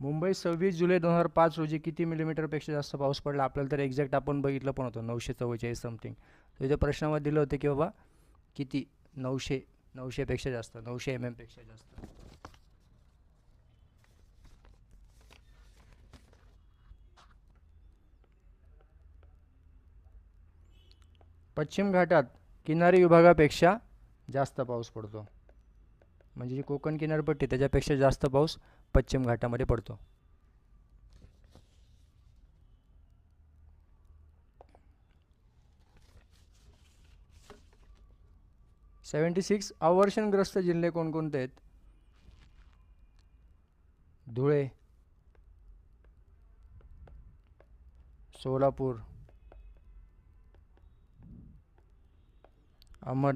मुंबईत 26 जुलै 2005 रोजी किती मिलीमीटरपेक्षा जास्त पाऊस पडला? आपल्याला तर एक्झॅक्ट आपण बघितलं पण होतं 944 समथिंग. तर इथे प्रश्नामध्ये दिलं होतं की बाबा किती 900 पेक्षा जास्त 900 पेक्षा जास्त. पश्चिम घाटात किनारी विभागापेक्षा जास्त पाऊस पडतो. म्हणजे जी कोकण किनारपट्टी त्याच्यापेक्षा जास्त पाऊस पश्चिम घाटामध्ये पडतो. 76 अवर्षणग्रस्त जिल्हे कोणकोणते आहेत? धुळे, सोलापूर, अहमद